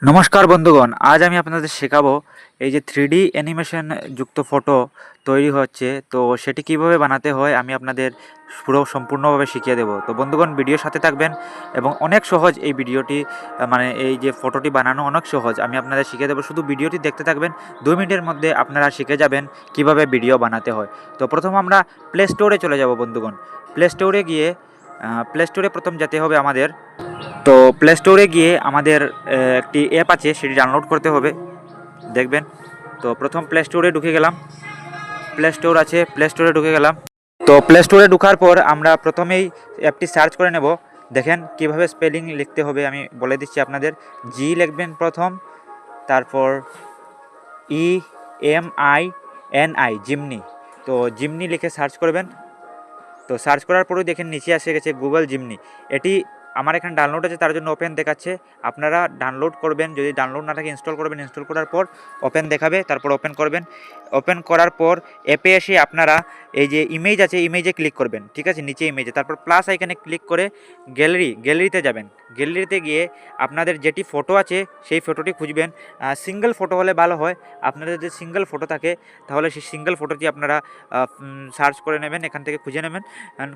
নমস্কার বন্ধুগণ, আজ আমি আপনাদের শেখাবো এই যে 3D অ্যানিমেশন যুক্ত ফটো তৈরি হচ্ছে। তো সেটি কিভাবে বানাতে হয় আমি আপনাদের পুরো সম্পূর্ণভাবে শিখিয়ে দেব। তো বন্ধুগণ, ভিডিওর সাথে থাকবেন এবং অনেক সহজ এই ভিডিওটি, মানে এই যে ফটোটি বানানো অনেক সহজ, আমি আপনাদের শিখিয়ে দেবো। শুধু ভিডিওটি দেখতে থাকবেন, 2 মিনিটের মধ্যে আপনারা শিখে যাবেন কিভাবে ভিডিও বানাতে হয়। তো প্রথম আমরা প্লে স্টোরে চলে যাব বন্ধুগণ। প্লে স্টোরে প্রথম যেতে হবে আমাদের। তো প্লে স্টোরে গিয়ে আমাদের একটি অ্যাপ আছে, সেটি ডাউনলোড করতে হবে, দেখবেন। তো প্রথম প্লে স্টোরে ঢুকে গেলাম, প্লে স্টোর আছে, প্লে স্টোরে ঢুকে গেলাম। তো প্লে স্টোরে ঢোকার পর আমরা প্রথমেই অ্যাপটি সার্চ করে নেব। দেখেন কিভাবে স্পেলিং লিখতে হবে আমি বলে দিচ্ছি আপনাদের। জি লিখবেন প্রথম, তারপর EMINI, জিমনি। তো জিমনি লিখে সার্চ করবেন। তো সার্চ করার পরেই দেখেন নিচে এসে গেছে গুগল জিমনি। এটি আমার এখানে ডাউনলোড আছে, তার জন্য ওপেন দেখাচ্ছে। আপনারা ডাউনলোড করবেন, যদি ডাউনলোড না থাকে ইনস্টল করবেন। ইনস্টল করার পর ওপেন দেখাবে, তারপর ওপেন করবেন। ওপেন করার পর অ্যাপে এসে আপনারা এই যে ইমেজ আছে, ইমেজে ক্লিক করবেন, ঠিক আছে, নিচে ইমেজে। তারপর প্লাস আইকনে ক্লিক করে গ্যালারিতে যাবেন। গ্যালারিতে গিয়ে আপনাদের যেটি ফটো আছে সেই ফটোটি খুঁজবেন। সিঙ্গেল ফটো হলে ভালো হয়। আপনাদের যদি সিঙ্গেল ফটো থাকে তাহলে সেই সিঙ্গেল ফটোটি আপনারা সার্চ করে নেবেন, এখান থেকে খুঁজে নেবেন।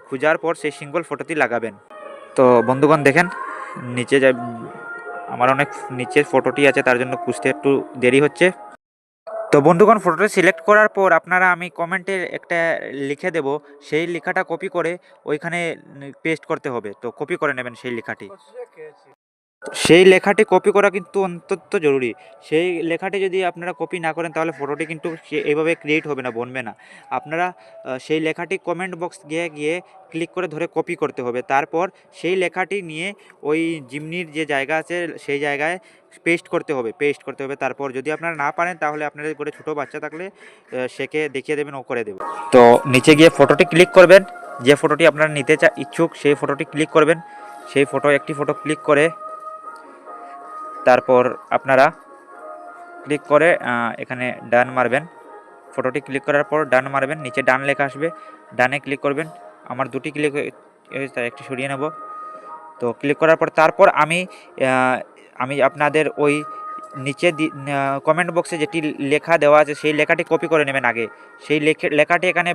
খোঁজার পর সেই সিঙ্গেল ফটোটি লাগাবেন। তো বন্ধুগণ দেখেন নিচে যা আমার অনেক নিচের ফটোটি আছে, তার জন্য খুঁজতে একটু দেরি হচ্ছে। তো বন্ধুগণ, ফটোটি সিলেক্ট করার পর আপনারা, আমি কমেন্টে একটা লিখে দেব, সেই লেখাটা কপি করে ওইখানে পেস্ট করতে হবে। তো কপি করে নেবেন সেই লেখাটি। সেই লেখাটি কপি করা কিন্তু অত্যন্ত জরুরি। সেই লেখাটি যদি আপনারা কপি না করেন তাহলে ফটোটি কিন্তু এইভাবে ক্রিয়েট হবে না, বনবে না। আপনারা সেই লেখাটি কমেন্ট বক্স গিয়ে ক্লিক করে ধরে কপি করতে হবে। তারপর সেই লেখাটি নিয়ে ওই জিমনির যে জায়গা আছে সেই জায়গায় পেস্ট করতে হবে। তারপর যদি আপনারা না পারেন তাহলে আপনাদের ঘরে ছোটো বাচ্চা থাকলে সেকে দেখিয়ে দেবেন, ও করে দেবে। তো নিচে গিয়ে ফটোটি ক্লিক করবেন, যে ফটোটি আপনারা নিতে ইচ্ছুক সেই ফটোটি ক্লিক করবেন। সেই একটি ফটো ক্লিক করে তারপর আপনারা ক্লিক করে এখানে ডান মারবেন। ফটোটি ক্লিক করার পর ডান মারবেন, নিচে ডান লেখা আসবে, ডানে ক্লিক করবেন। আমার দুটি ক্লিক তাই একটি সরিয়ে নেব। তো ক্লিক করার পর তারপর আমি আপনাদের ওই নিচে কমেন্ট বক্সে যেটি লেখা দেওয়া আছে সেই লেখাটি কপি করে নেবেন আগে। সেই লেখাটি এখানে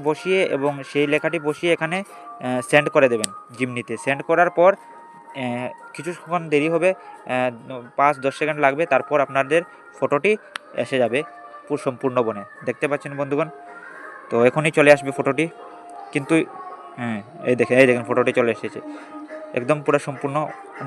বসিয়ে এবং সেই লেখাটি বসিয়ে এখানে সেন্ড করে দেবেন জিমনিতে। সেন্ড করার পর কিছুক্ষণ দেরি হবে, 5-10 সেকেন্ড লাগবে। তারপর আপনাদের ফটোটি এসে যাবে সম্পূর্ণ বনে, দেখতে পাচ্ছেন বন্ধুগণ। তো এখনই চলে আসবে ফটোটি, কিন্তু এই দেখেন ফটোটি চলে এসেছে একদম পুরো সম্পূর্ণ। অনেক